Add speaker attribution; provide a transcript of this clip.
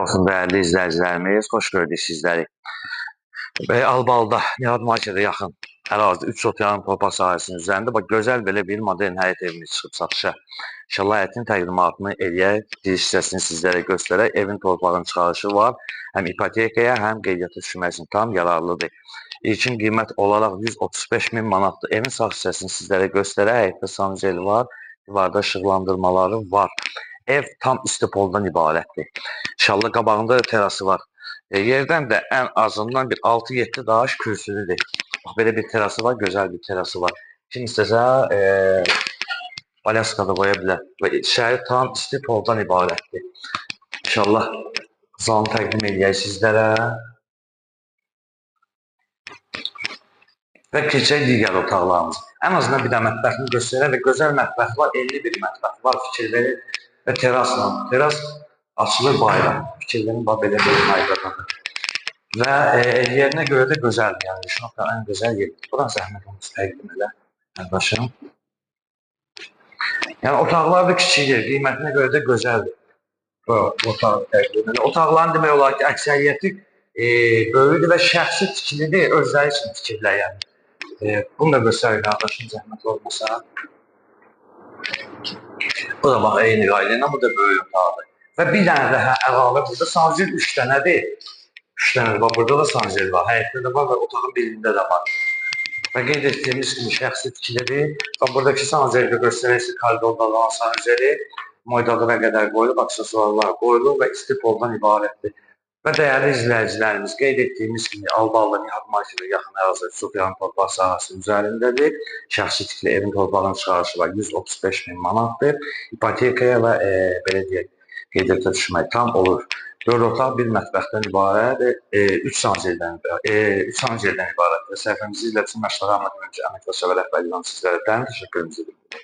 Speaker 1: Olsun değerli izləyicilərimiz, xoş gördük sizləri. Albalda, Nihat Marketə yaxın ərazidə 3 sot yarım torpaq sahəsinin üzərində gözəl belə bir modern həyət evimiz çıxıb satışa. İnşallah həyətin təqdimatını eləyək, giriş hissəsini sizlərə göstərək. Evin torpağın çıxarışı var. Həm ipotekaya, həm qeydiyyata düşmək üçün tam yararlıdır. İlkin qiymət olaraq 135 min manatdır. Evin sağ hissəsini sizlərə göstərək. Həyətdə sancel var, divarda işıqlandırmaları var. Ev tam istipoldan ibarətdir. İnşallah qabağında terası var. Yerdən də ən azından bir 6-7 daş kürsülüdür. Bax, belə bir terası var, gözəl bir terası var. Kim istəsə Alyaskada qoya bilər. Və şəhər tam istipoldan ibarətdir. İnşallah zalını təqdim edək sizlərə. Və keçək digər otaqlarımız. Ən azından bir də mətbəxini göstərək və gözəl mətbəx var, 50 bir mətbəx var, fikir verir və terasla. Teras açılır bayrağa. Fikir verin, belə bir mayqadadır. Və yerinə görə də gözəldir. Yəni, Şuşada ən gözəl yerdir. Buradan zəhmət olması təqdim elə, qardaşım. Yəni, otaqlar da kiçikdir, qiymətinə görə də gözəldir. Bu otağı təqdim elə. Otaqların demək olar ki, əksəriyyəti böyükdür və şəxsi tikilidir, özləri üçün tikirlər yəni. Bunu da göstərir qardaşım, zəhmət olmasa. Bu da bax, eyni qayda ilə, bu da böyük otaqdır. Və bir dənə də əlavə burada sancel 3 dənədir. 3 dənə var, burada da sancel var, həyətdə də var və otağın birində də var. Və qeyd etdiyimiz kimi şəxsi tikilidir. Və buradakı sanceli göstərəcək koridorda olan sanceli moydadına qədər qoyulub, aksesuarlar qoyulub və istipoldan ibarətdir. Və dəyərli izləyicilərimiz, qeyd etdiyimiz kimi Albalda Nihat Marketə yaxın ərazidə çox yarım torpaq sahəsinin üzərindədir. Şəxsi tikili evin torpağının çıxarışı var 135 min manatdır. İpotekaya və belə deyək, qeydiyyata düşmək tam olur. 4 otaq, bir mətbəxdən ibarət, 3 sanceldən ibarət. Səhifəmizi izlədiyiniz üçün məşğul əmək və şəbə rəhbərliyindən sizlərə təşəkkürümüzü bildiririk.